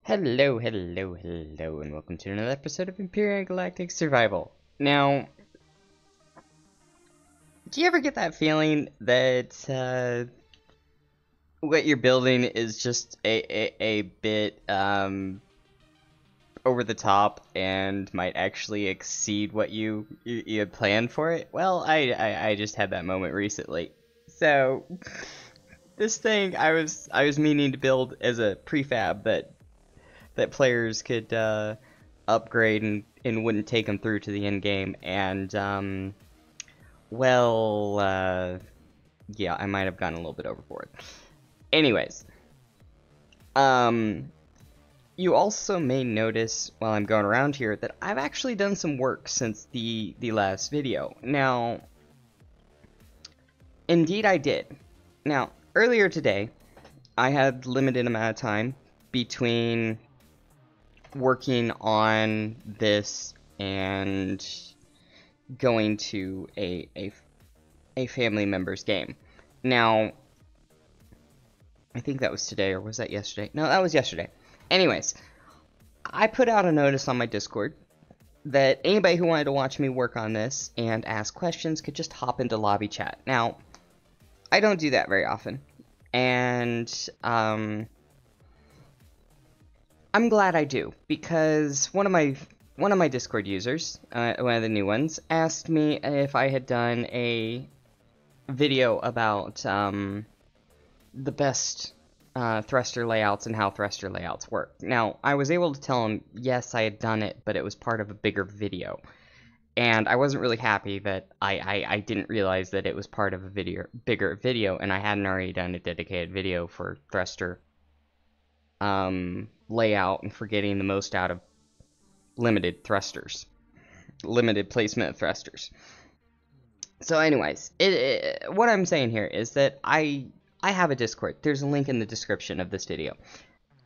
Hello, hello, hello, and welcome to another episode of Imperial Galactic Survival. Now, do you ever get that feeling that what you're building is just a bit over the top and might actually exceed what you had planned for it? Well, I just had that moment recently. So, this thing I was meaning to build as a prefab that players could upgrade and wouldn't take them through to the end game. And well, yeah, I might have gone a little bit overboard. Anyways, you also may notice while I'm going around here that I've actually done some work since the last video. Now, indeed I did. Now, earlier today, I had limited amount of time between working on this and going to a family member's game. Now, I think that was today, or was that yesterday? No, that was yesterday. Anyways, I put out a notice on my Discord that anybody who wanted to watch me work on this and ask questions could just hop into lobby chat. Now, I don't do that very often, and I'm glad I do, because one of my Discord users, one of the new ones, asked me if I had done a video about the best thruster layouts and how thruster layouts work. Now, I was able to tell him yes, I had done it, but it was part of a bigger video. And I wasn't really happy that I didn't realize that it was part of a bigger video, and I hadn't already done a dedicated video for thruster layout and for getting the most out of limited placement of thrusters. So anyways, what I'm saying here is that I have a Discord. There's a link in the description of this video.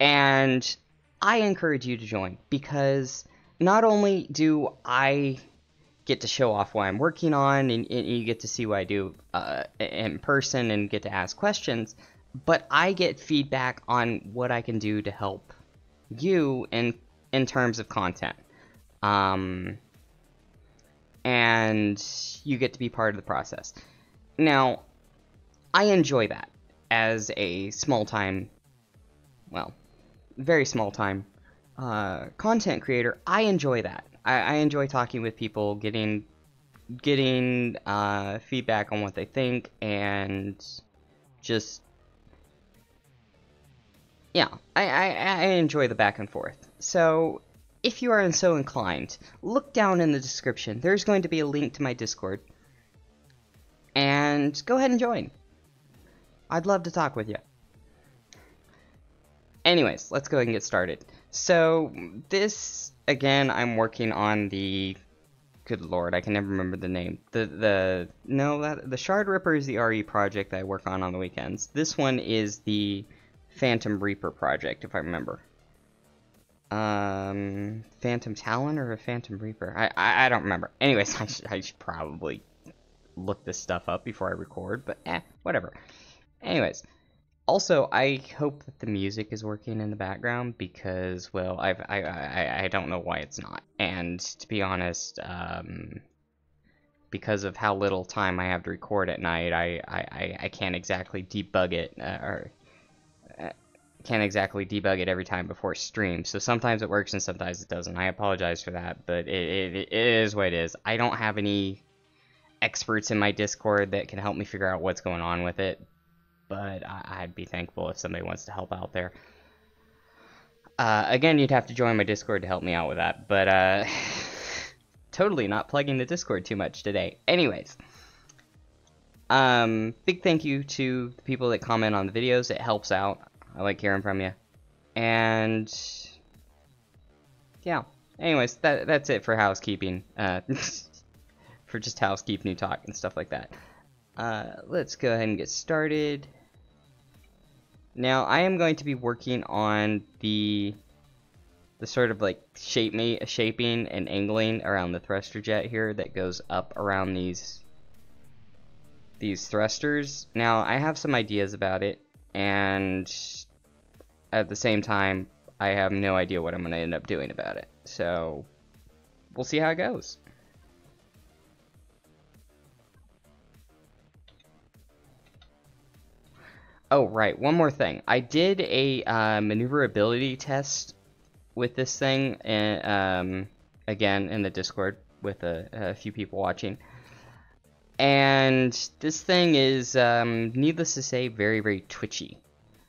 And I encourage you to join, because not only do I get to show off what I'm working on, and you get to see what I do in person and get to ask questions, but I get feedback on what I can do to help you in terms of content. And you get to be part of the process. Now, I enjoy that as a small-time, well, very small-time content creator. I enjoy that. I enjoy talking with people, getting feedback on what they think, and just, yeah, I enjoy the back and forth. So, if you are so inclined, look down in the description. There's going to be a link to my Discord, and go ahead and join. I'd love to talk with you. Anyways, let's go ahead and get started. So, this, again, I'm working on the, good lord, I can never remember the name. The Shard Ripper is the RE project that I work on the weekends. This one is the Phantom Reaper project, if I remember. Phantom Talon or a Phantom Reaper? I don't remember. Anyways, I should probably look this stuff up before I record, but whatever. Anyways, also, I hope that the music is working in the background, because, well, I don't know why it's not. And to be honest, because of how little time I have to record at night, I can't exactly debug it, can't exactly debug it every time before stream. So sometimes it works and sometimes it doesn't. I apologize for that, but it is what it is. I don't have any experts in my Discord that can help me figure out what's going on with it, but I'd be thankful if somebody wants to help out there. Again, you'd have to join my Discord to help me out with that, but totally not plugging the Discord too much today. Anyways, big thank you to the people that comment on the videos. It helps out. I like hearing from you. And yeah, anyways, that's it for housekeeping. For just housekeeping talk and stuff like that. Let's go ahead and get started. Now, I am going to be working on the sort of like shaping and angling around the thruster jet here that goes up around these thrusters. Now, I have some ideas about it, and at the same time, I have no idea what I'm going to end up doing about it. So, we'll see how it goes. Oh, right, one more thing. I did a maneuverability test with this thing, and, again, in the Discord with a few people watching. And this thing is, needless to say, very, very twitchy.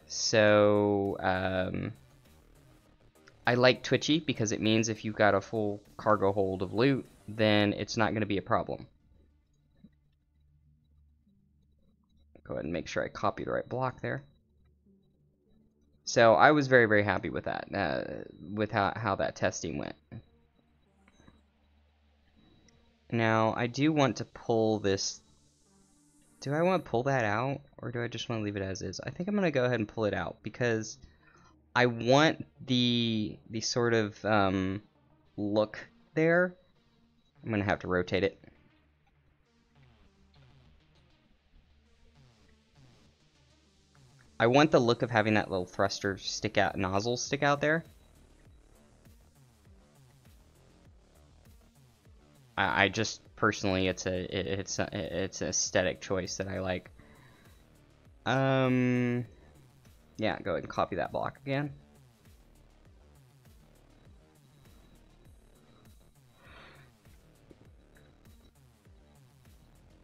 So, I like twitchy because it means if you've got a full cargo hold of loot, then it's not going to be a problem. Go ahead and make sure I copy the right block there. So I was very, very happy with that, with how that testing went. Now, I do want to pull this. Do I want to pull that out, or do I just want to leave it as is? I think I'm going to go ahead and pull it out, because I want the sort of look there. I'm going to have to rotate it. I want the look of having that little thruster stick out, nozzle stick out there. I just personally, it's an aesthetic choice that I like. Yeah, go ahead and copy that block again.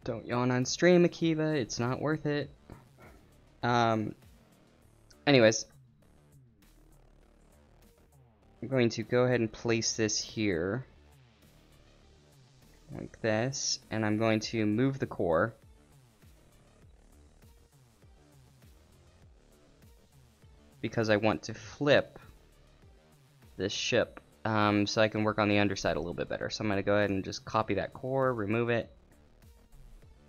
Don't yawn on stream, Akiva. It's not worth it. Anyways, I'm going to go ahead and place this here, like this, and I'm going to move the core. Because I want to flip this ship, so I can work on the underside a little bit better. So I'm going to go ahead and just copy that core, remove it,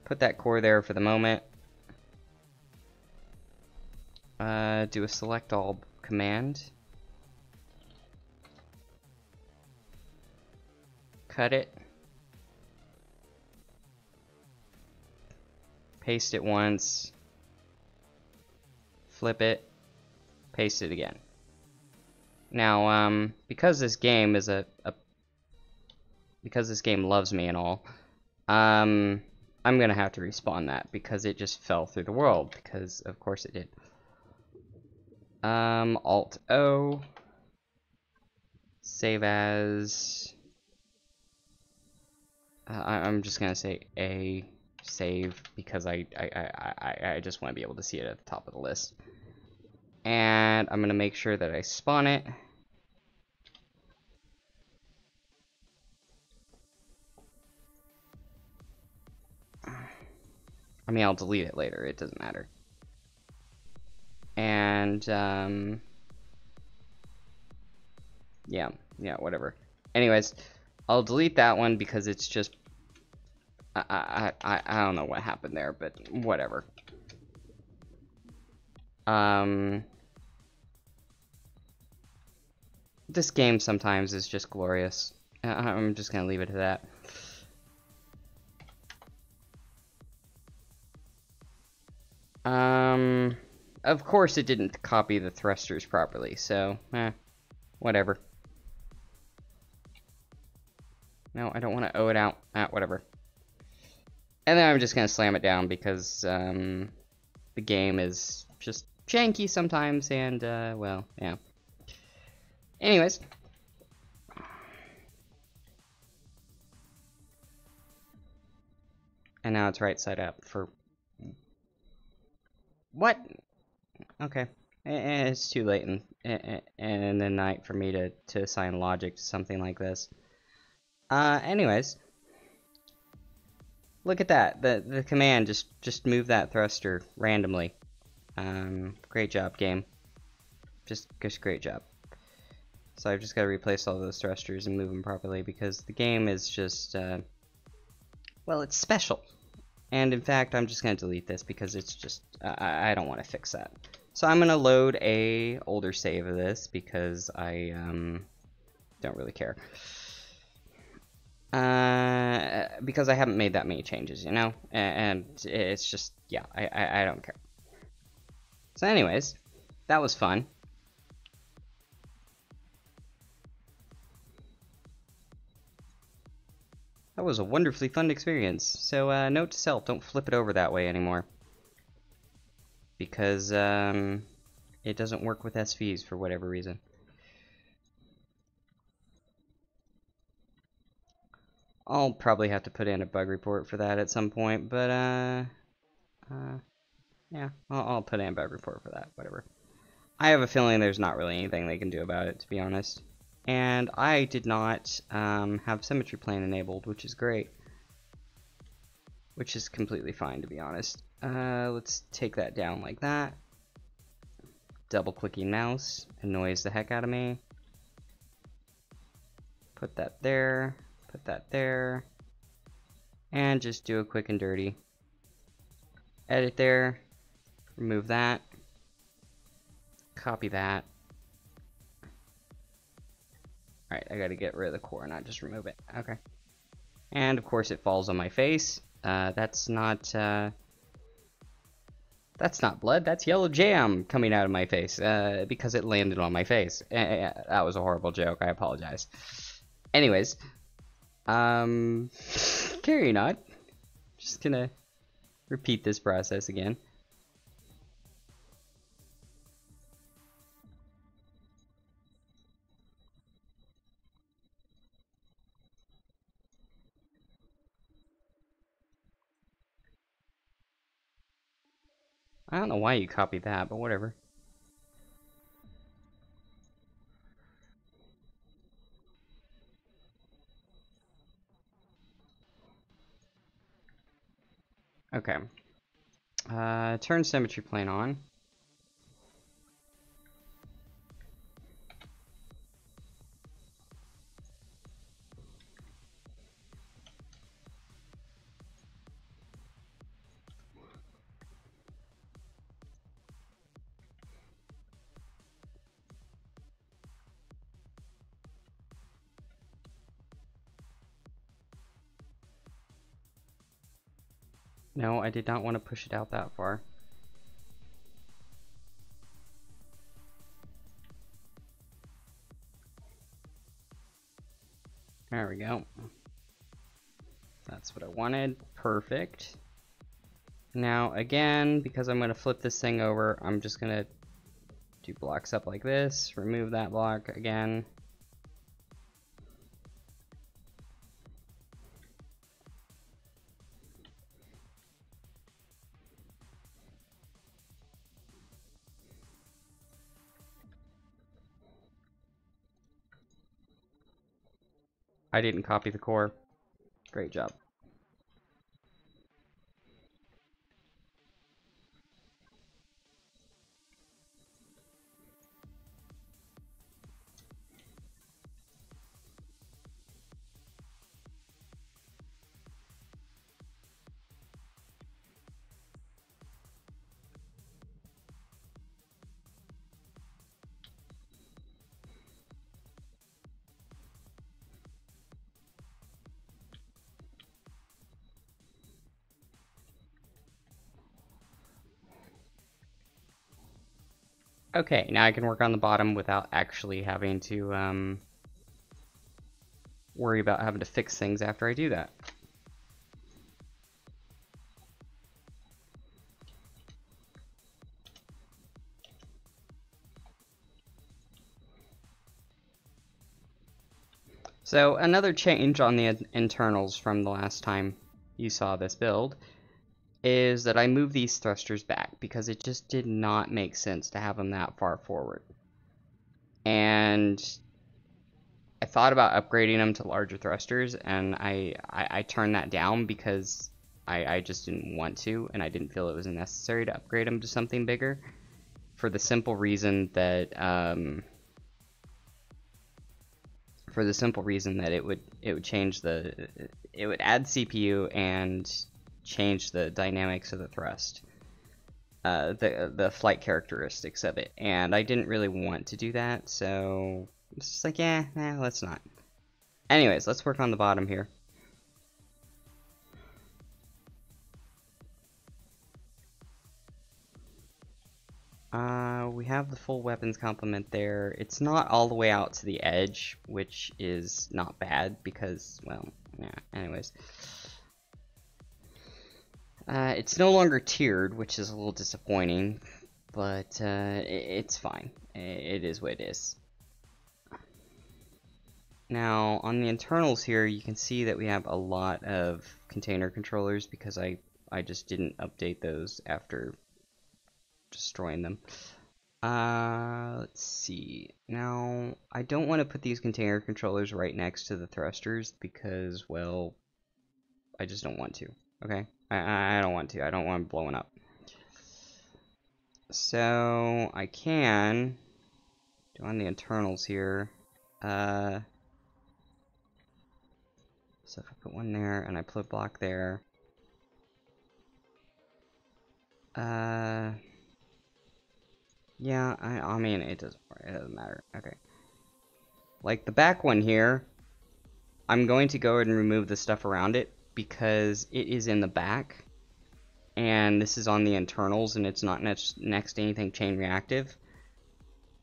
put that core there for the moment. Do a select all command. Cut it. Paste it once. Flip it. Paste it again. Now, because this game is because this game loves me and all, I'm gonna have to respawn that because it just fell through the world, because of course it did. Alt O, save as. I'm just gonna say A, save, because I just want to be able to see it at the top of the list. And I'm gonna make sure that I spawn it. I mean, I'll delete it later, it doesn't matter. And, yeah, whatever. Anyways, I'll delete that one because it's just, I don't know what happened there, but whatever. This game sometimes is just glorious. I'm just gonna leave it to that. Of course it didn't copy the thrusters properly, so, whatever. No, I don't want to O it out. Whatever. And then I'm just gonna slam it down because, the game is just janky sometimes, and, well, yeah. Anyways. And now it's right side up for... What? Okay. It's too late in the night for me to assign logic to something like this. Anyways. Look at that. The command just moved that thruster randomly. Great job, game. Just great job. So I've just got to replace all those thrusters and move them properly because the game is just, well, it's special. And in fact, I'm just going to delete this because it's just, I don't want to fix that. So I'm going to load a older save of this because I don't really care. Because I haven't made that many changes, you know? And it's just, yeah, I don't care. So anyways, that was fun. That was a wonderfully fun experience. So, note to self, don't flip it over that way anymore. Because, it doesn't work with SVs for whatever reason. I'll probably have to put in a bug report for that at some point, but, yeah, I'll put in a bug report for that, whatever. I have a feeling there's not really anything they can do about it, to be honest. And I did not have symmetry plane enabled, which is great. Which is completely fine, to be honest. Let's take that down like that. Double-clicking mouse annoys the heck out of me. Put that there. Put that there. And just do a quick and dirty. Edit there. Remove that. Copy that. Alright, I gotta get rid of the core, not just remove it. Okay. And of course it falls on my face. That's not blood, that's yellow jam coming out of my face, because it landed on my face. That was a horrible joke, I apologize. Anyways, carrying on. Just gonna repeat this process again. I don't know why you copied that, but whatever. Okay. Turn symmetry plane on. No, I did not want to push it out that far. There we go. That's what I wanted. Perfect. Now, again, because I'm going to flip this thing over, I'm just going to do blocks up like this, remove that block again. I didn't copy the core. Great job. Okay, now I can work on the bottom without actually having to worry about having to fix things after I do that. So another change on the internals from the last time you saw this build is that I moved these thrusters back because it just did not make sense to have them that far forward. And I thought about upgrading them to larger thrusters, and I turned that down because I just didn't want to, and I didn't feel it was necessary to upgrade them to something bigger, for the simple reason that it would change it would add CPU and change the dynamics of the thrust, the flight characteristics of it, and I didn't really want to do that, so it's just like, yeah, nah, let's not. Anyways, let's work on the bottom here. We have the full weapons complement there. It's not all the way out to the edge, which is not bad because, well, Yeah, anyways. It's no longer tiered, which is a little disappointing, but it's fine. It is what it is. Now, on the internals here, you can see that we have a lot of container controllers because I just didn't update those after destroying them. Let's see. Now, I don't want to put these container controllers right next to the thrusters because, well, I just don't want to. Okay? I don't want to. I don't want them blowing up. So, I can do on the internals here. So if I put one there and I put a block there. Yeah, I mean, it doesn't matter. Okay. Like the back one here, I'm going to go ahead and remove the stuff around it because it is in the back. And this is on the internals and it's not next to anything chain reactive.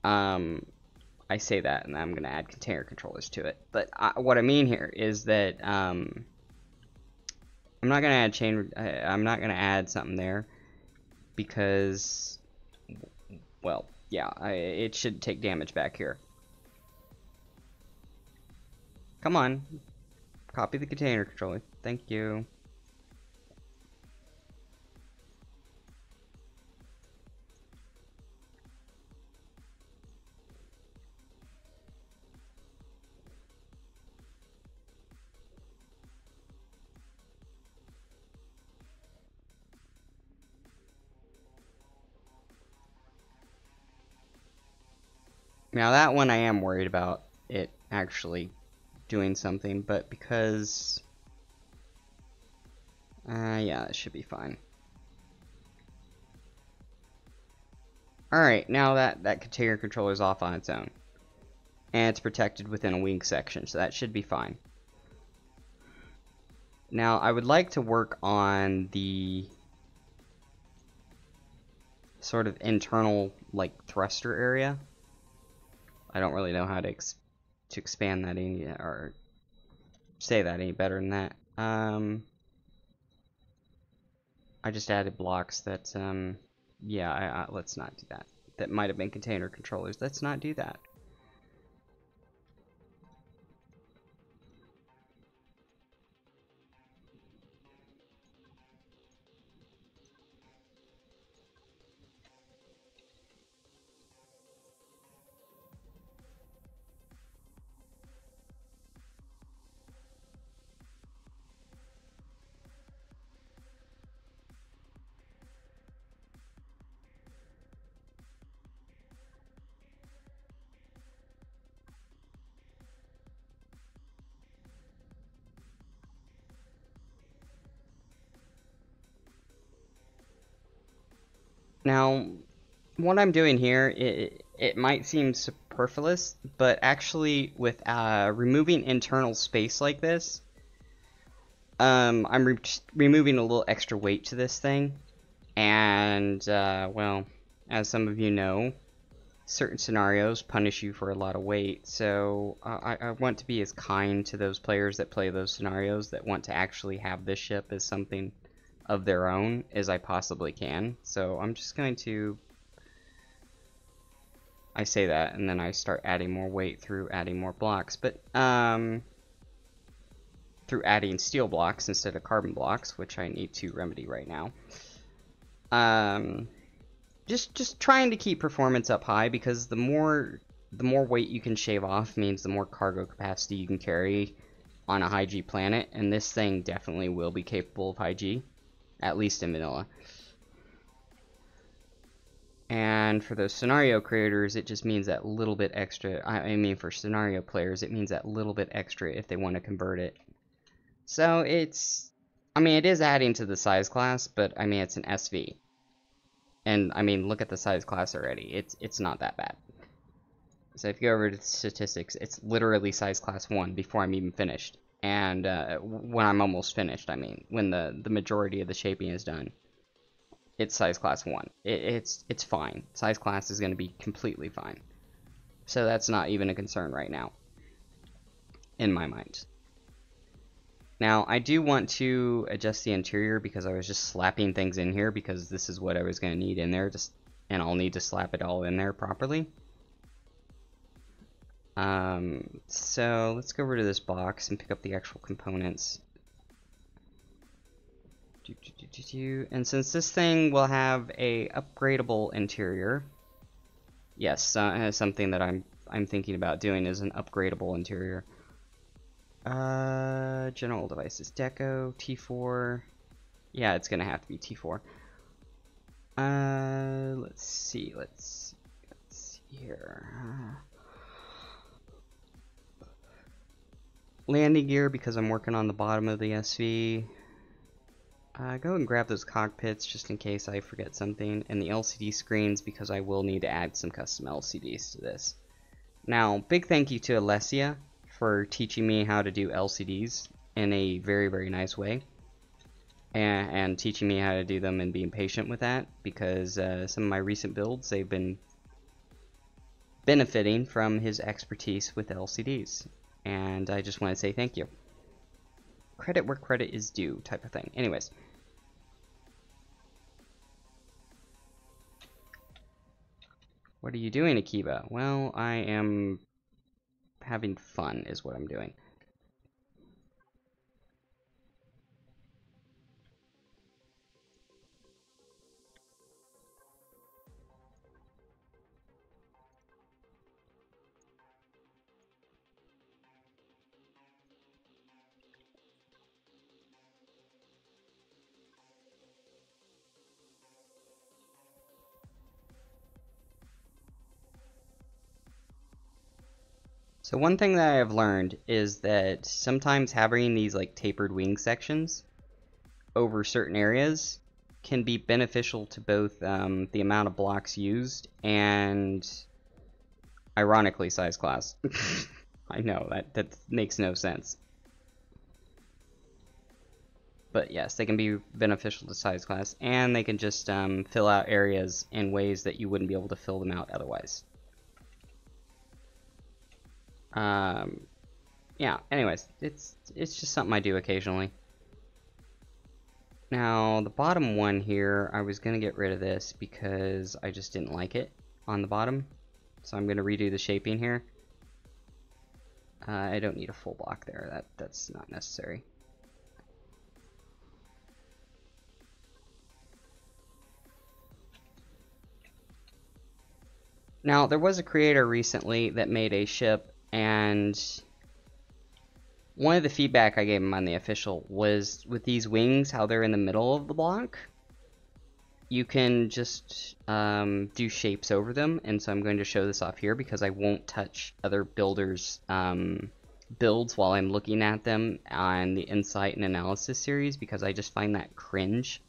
I say that and I'm going to add container controllers to it. But what I mean here is that I'm not going to add I'm not going to add something there because, well, yeah, it should take damage back here. Come on. Copy the container controller. Thank you. Now that one I am worried about it actually doing something, but because yeah, it should be fine. Alright, now that container controller is off on its own. And it's protected within a wing section, so that should be fine. Now I would like to work on the sort of internal like thruster area. I don't really know how to expand that any or say that any better than that. I just added blocks that yeah, let's not do that. That might have been container controllers. Let's not do that. Now, what I'm doing here, it might seem superfluous, but actually with removing internal space like this, I'm removing a little extra weight to this thing, and well, as some of you know, certain scenarios punish you for a lot of weight, so I want to be as kind to those players that play those scenarios that want to actually have this ship as something of their own as I possibly can. So I'm just going to, I say that and then I start adding more weight through adding more blocks, but through adding steel blocks instead of carbon blocks, which I need to remedy right now. Just trying to keep performance up high, because the more weight you can shave off means the more cargo capacity you can carry on a high G planet, and this thing definitely will be capable of high G, at least in vanilla. And for those scenario creators, it just means that little bit extra. I mean, for scenario players, it means that little bit extra if they want to convert it. So it's, I mean, it is adding to the size class, but I mean, it's an SV. And I mean, look at the size class already. It's not that bad. So if you go over to the statistics, it's literally size class 1 before I'm even finished. And when I'm almost finished, I mean, when the majority of the shaping is done, it's size class 1. It's fine. Size class is going to be completely fine. So that's not even a concern right now, in my mind. Now, I do want to adjust the interior because I was just slapping things in here because this is what I was going to need in there, and I'll need to slap it all in there properly. So let's go over to this box and pick up the actual components. And since this thing will have a upgradable interior, yes, something that I'm thinking about doing is an upgradable interior. General devices, deco, T4. Yeah, it's gonna have to be T4. Let's see here. Landing gear because I'm working on the bottom of the SV. Go and grab those cockpits just in case I forget something, and the LCD screens because I will need to add some custom LCDs to this. Now, big thank you to Alessia for teaching me how to do LCDs in a very, very nice way, and teaching me how to do them and being patient with that, because some of my recent builds, they've been benefiting from his expertise with LCDs, and I just want to say thank you. Credit where credit is due type of thing. Anyways. What are you doing, Akiba? Well, I am having fun is what I'm doing. So one thing that I've learned is that sometimes having these like tapered wing sections over certain areas can be beneficial to both the amount of blocks used and, ironically, size class. I know, that makes no sense. But yes, they can be beneficial to size class, and they can just fill out areas in ways that you wouldn't be able to fill them out otherwise. Yeah, anyways, it's just something I do occasionally. Now, the bottom one here, I was going to get rid of this because I just didn't like it on the bottom. So I'm going to redo the shaping here. I don't need a full block there, that's not necessary. Now, there was a creator recently that made a ship, and one of the feedback I gave him on the official was with these wings, how they're in the middle of the block, you can just do shapes over them, and so I'm going to show this off here because I won't touch other builders' builds while I'm looking at them on the Insight and Analysis series because I just find that cringe.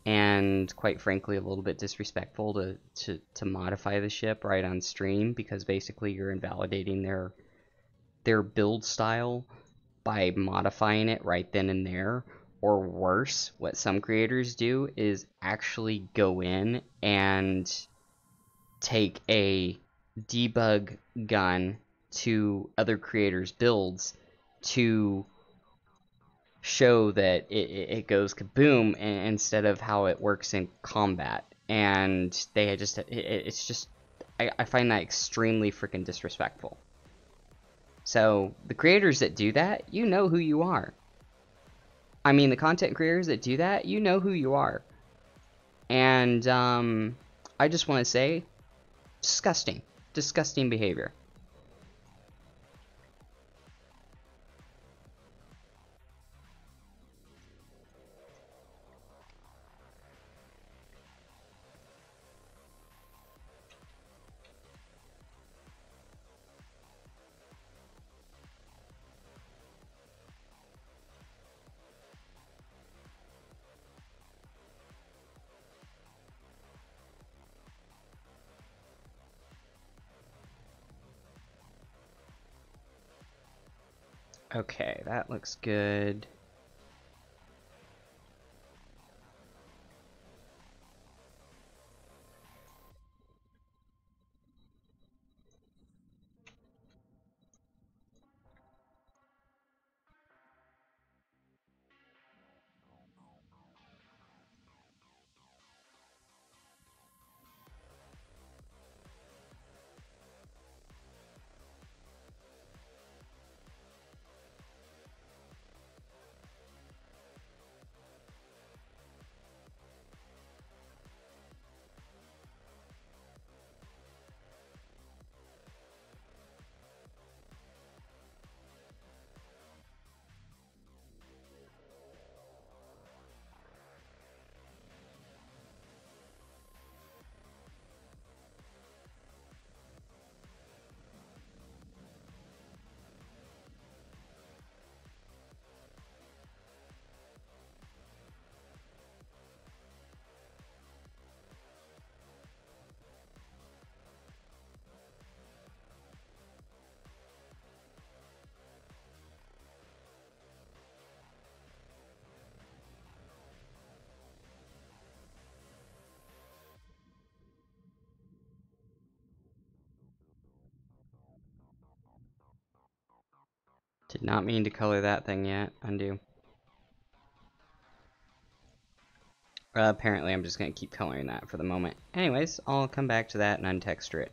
And quite frankly, a little bit disrespectful to modify the ship right on stream because basically you're invalidating their build style by modifying it right then and there. Or worse, what some creators do is actually go in and take a debug gun to other creators' builds to show that it goes kaboom instead of how it works in combat, and they just it's just I find that extremely freaking disrespectful. So the creators that do that, you know who you are. I mean, the content creators that do that, you know who you are. And I just want to say, disgusting behavior. Okay, that looks good. Did not mean to color that thing yet. Undo. Apparently I'm just going to keep coloring that for the moment. Anyways, I'll come back to that and untexture it.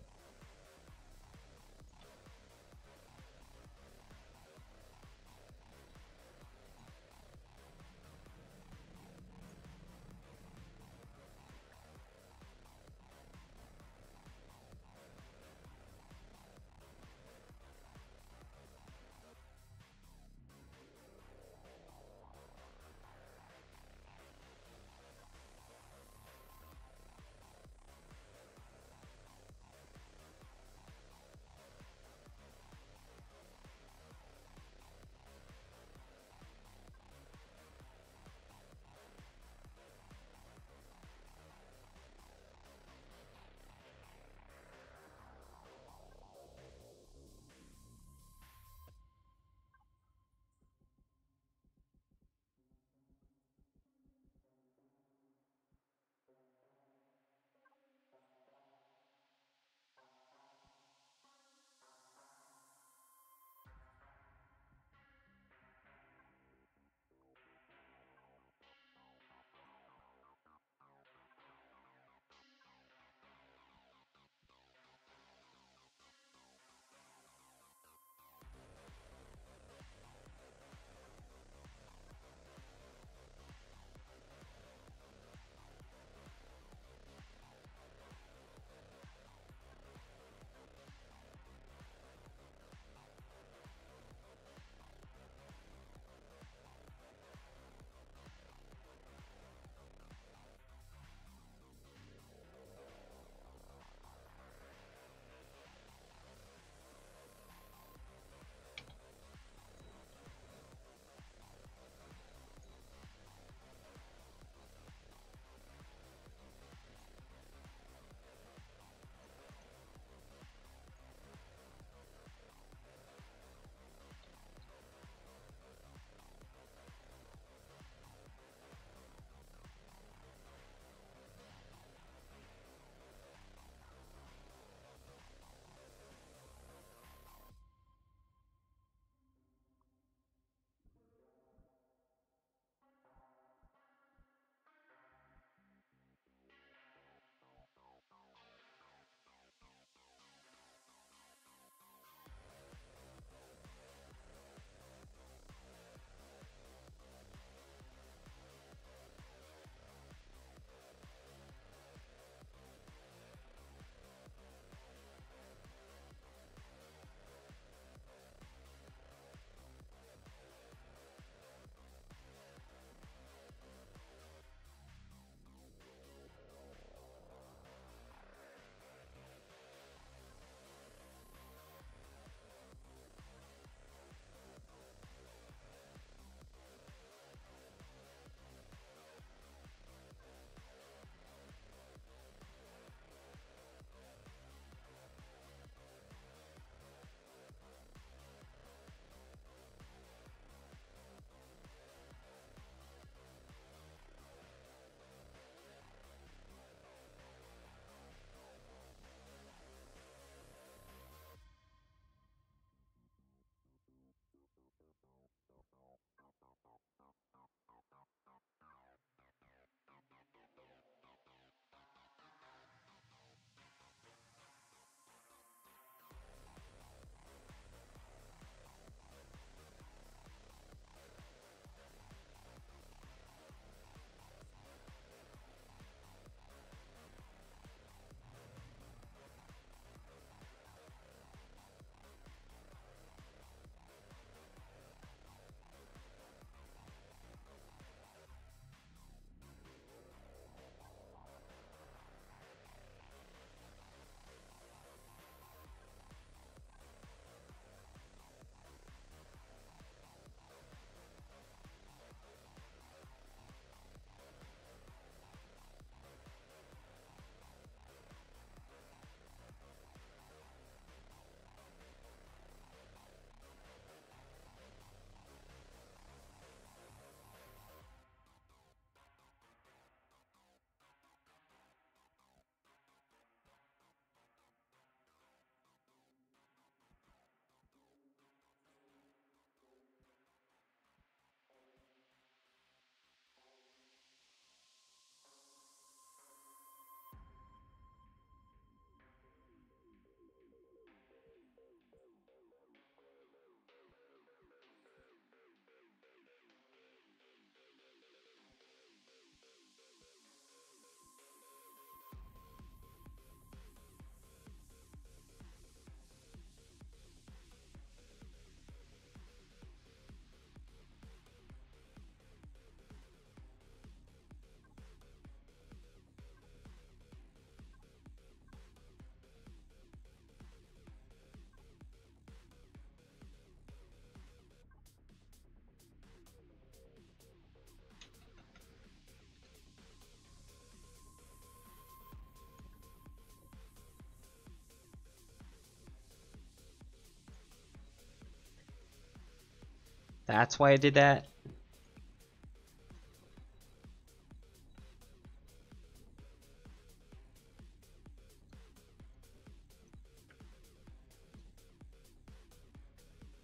That's why I did that?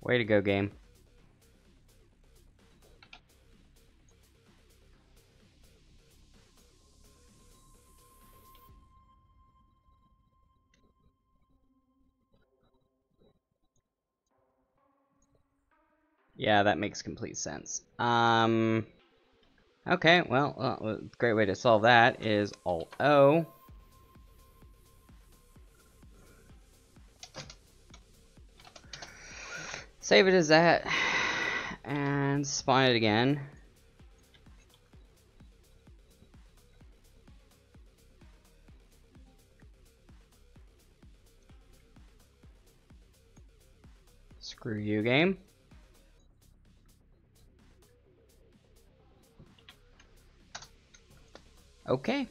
Way to go, game. Yeah, that makes complete sense. Okay, well, a great way to solve that is Alt-O. Save it as that, and spawn it again. Screw you, game. Okay.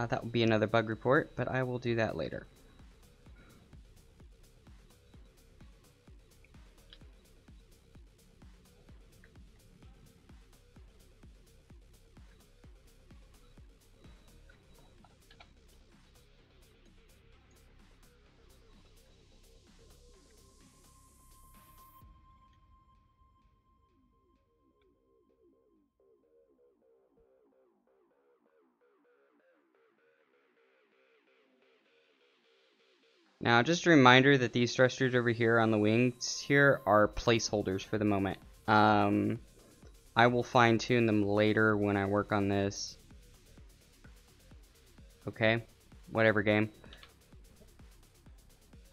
That would be another bug report, but I will do that later. Now, just a reminder that these thrusters over here on the wings here are placeholders for the moment. I will fine-tune them later when I work on this. Okay? Whatever, game.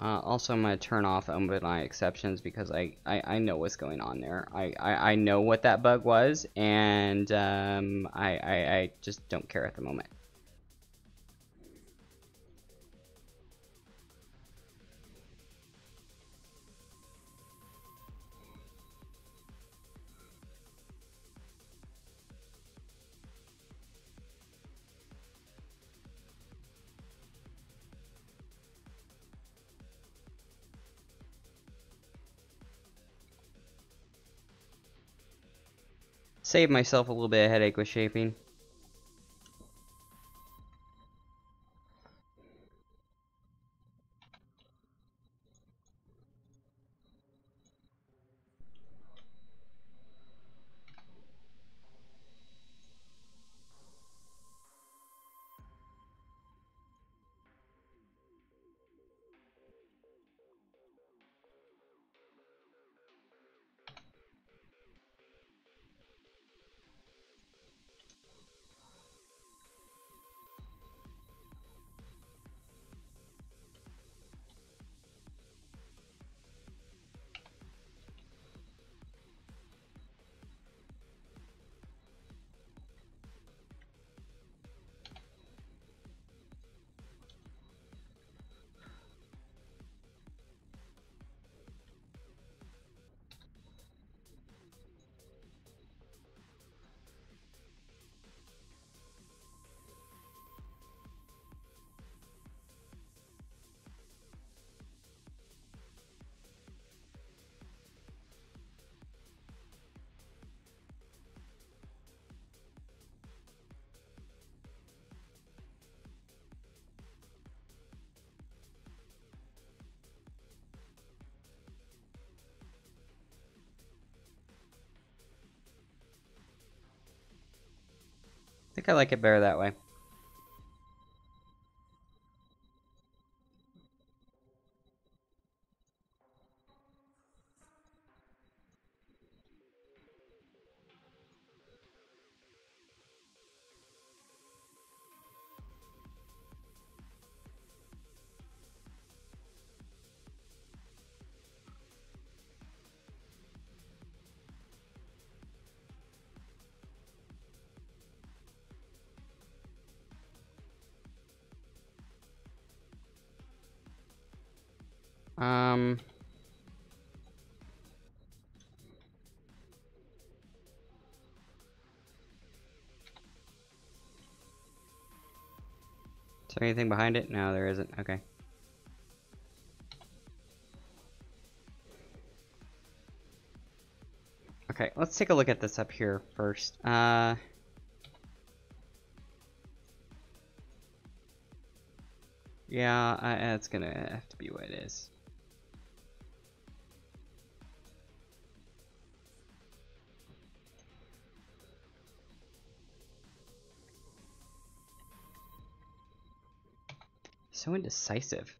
Also, I'm going to turn off open-eye exceptions because I know what's going on there. I know what that bug was, and I just don't care at the moment. Save myself a little bit of headache with shaping. I think I like it better that way. Um, Is there anything behind it? No, there isn't. Okay. Okay, let's take a look at this up here first. Yeah, it's gonna have to be what it is. So indecisive.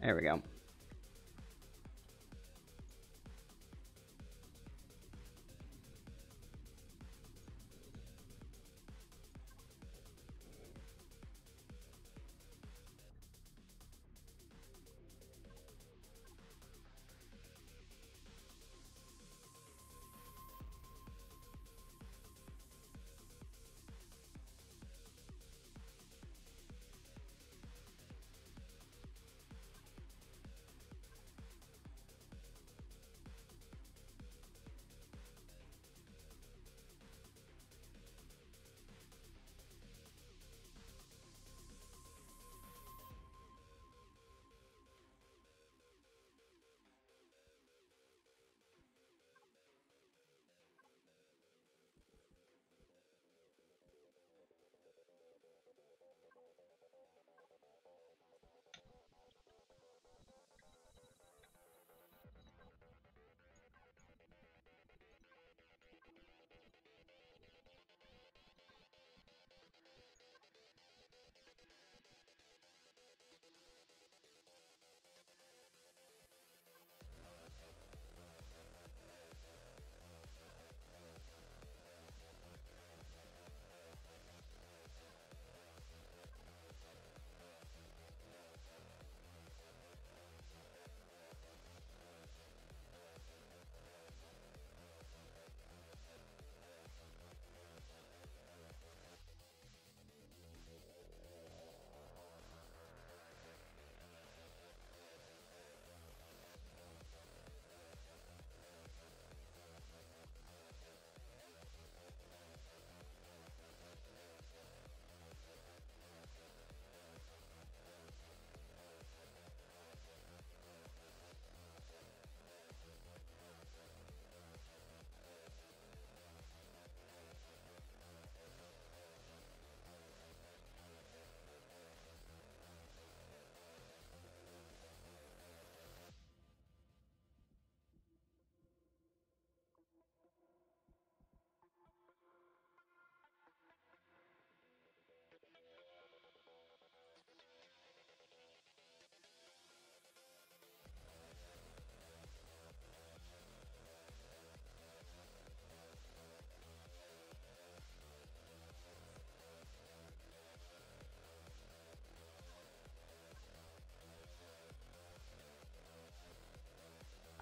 There we go.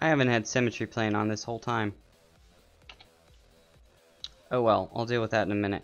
I haven't had symmetry playing on this whole time. Oh well, I'll deal with that in a minute.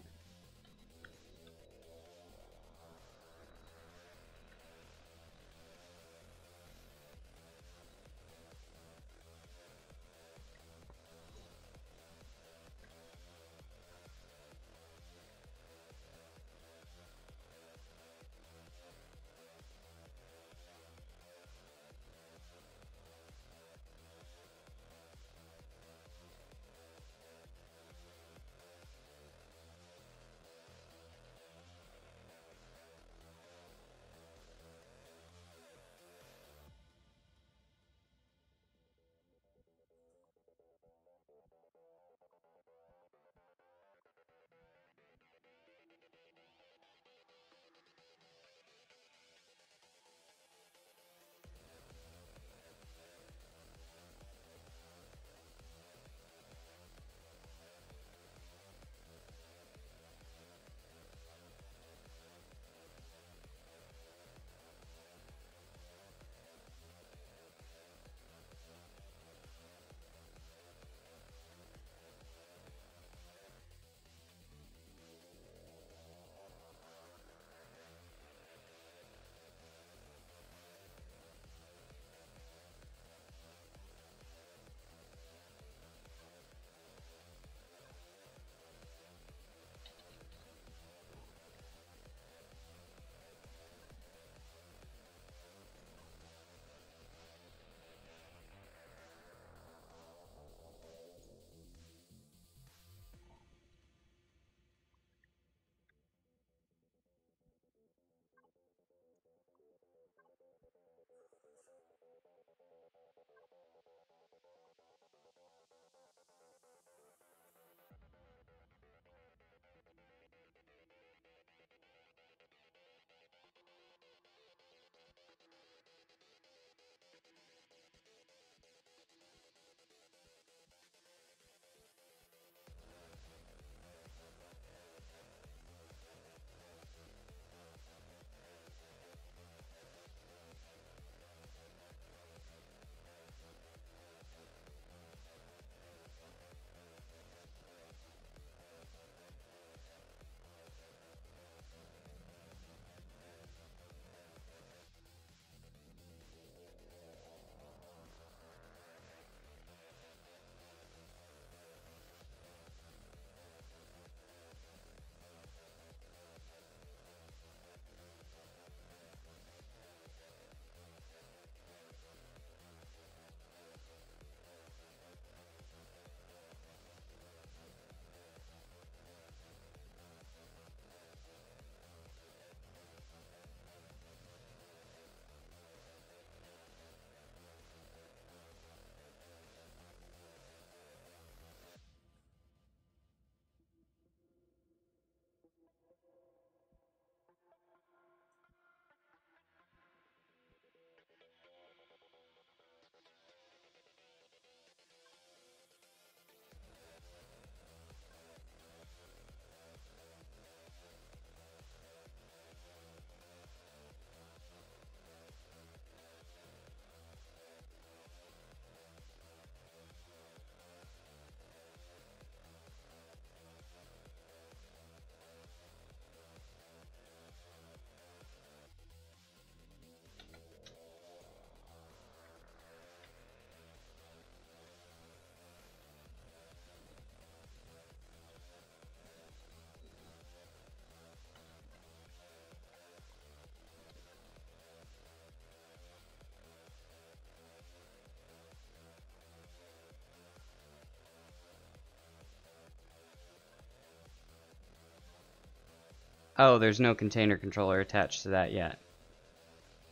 Oh, there's no container controller attached to that yet.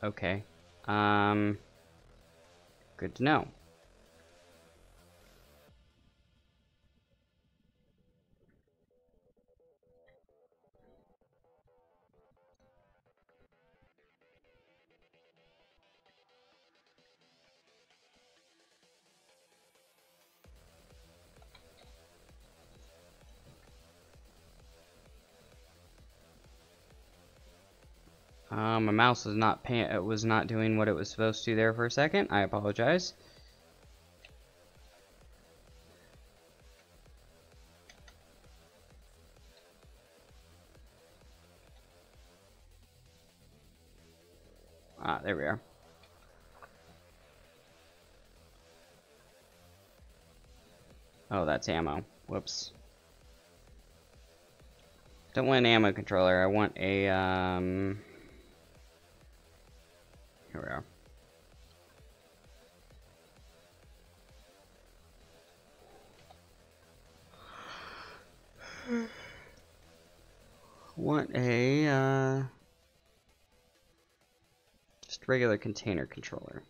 Okay. Good to know. My mouse was not doing what it was supposed to there for a second. I apologize. Ah, there we are. Oh, that's ammo. Whoops. Don't want an ammo controller. I want a, here we are. Want a, just regular container controller.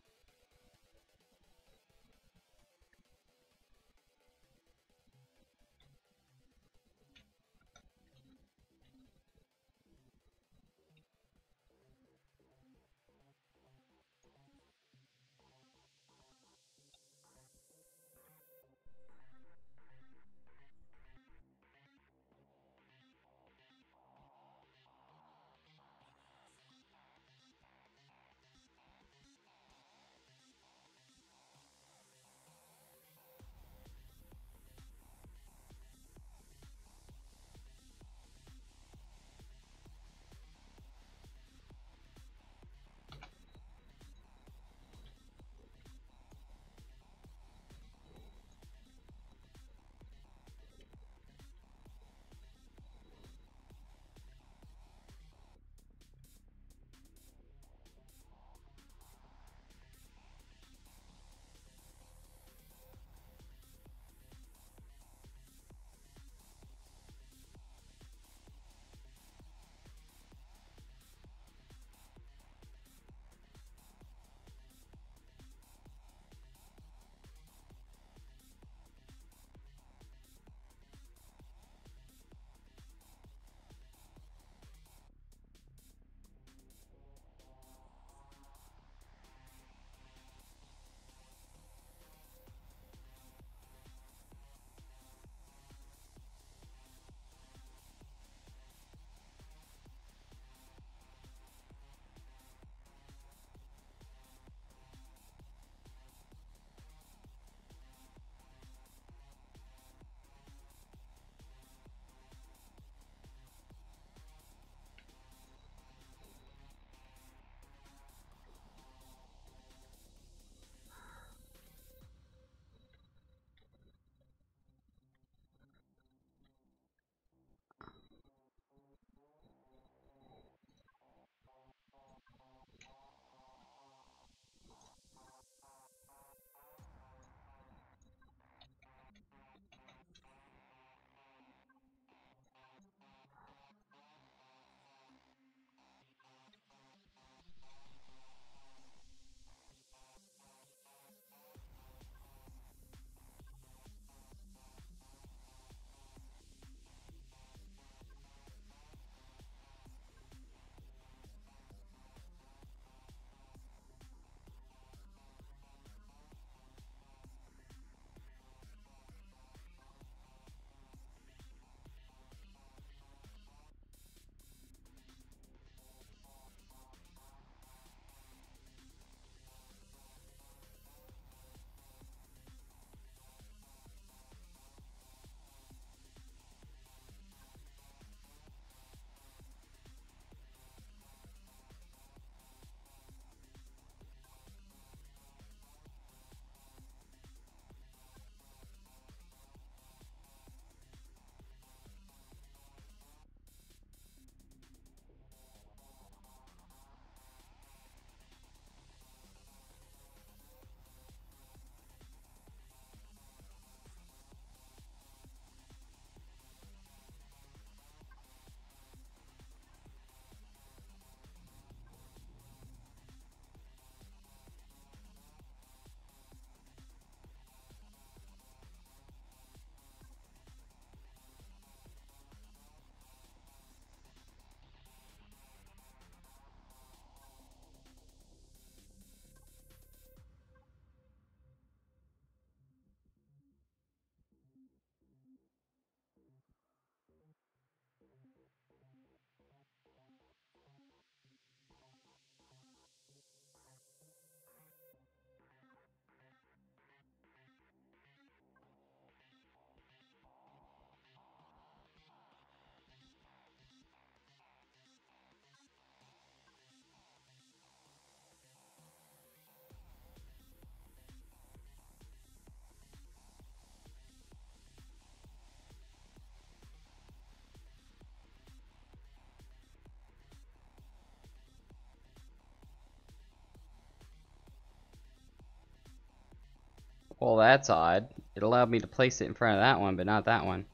Well, that's odd. It allowed me to place it in front of that one, but not that one.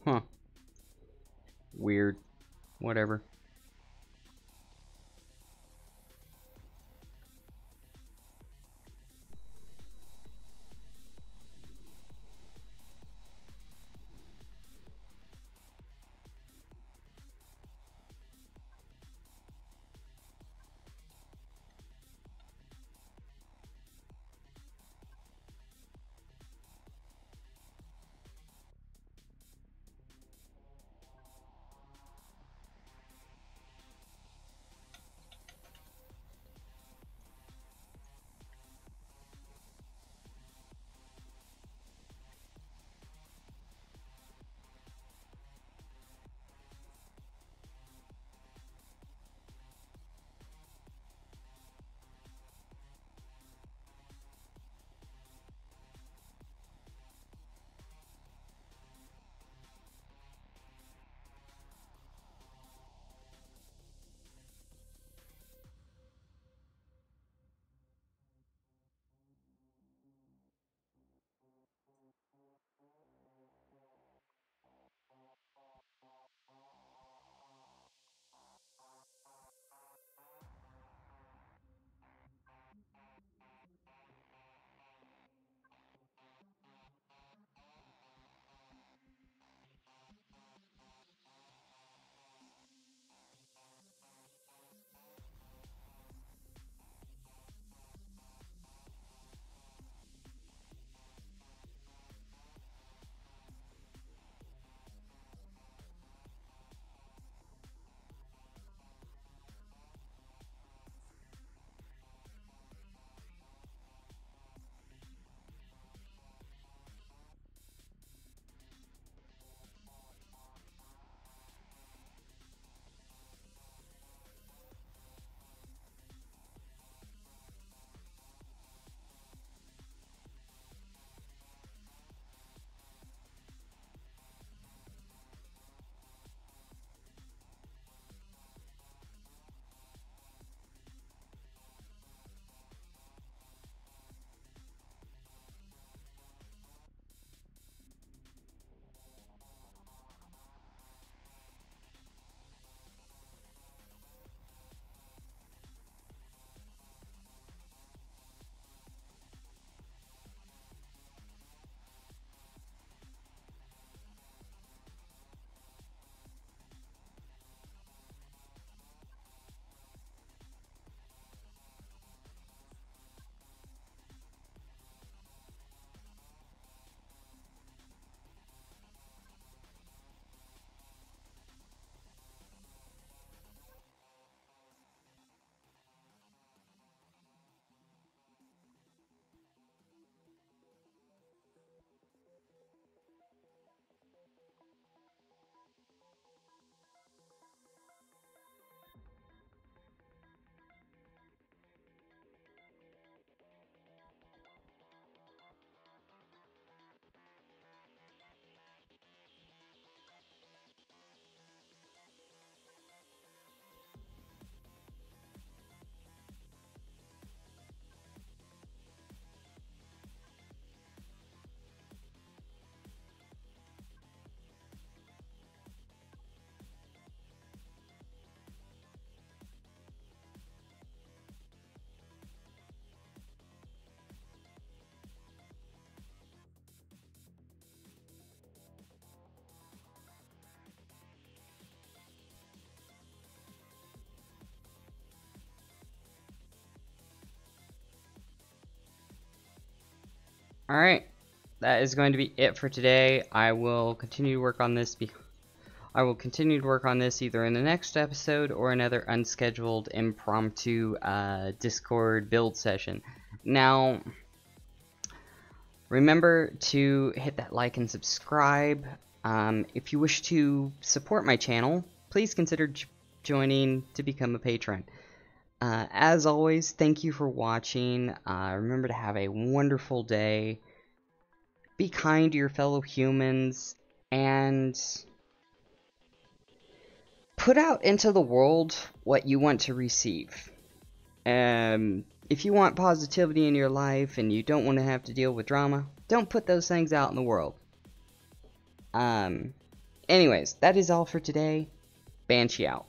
Huh. Weird. Whatever. Alright, that is going to be it for today. I will continue to work on this. I will continue to work on this either in the next episode or another unscheduled impromptu Discord build session. Now, remember to hit that like and subscribe. If you wish to support my channel, please consider joining to become a patron. As always, thank you for watching. Remember to have a wonderful day. Be kind to your fellow humans, and put out into the world what you want to receive. If you want positivity in your life and you don't want to have to deal with drama, don't put those things out in the world. Anyways, that is all for today. Banshee out.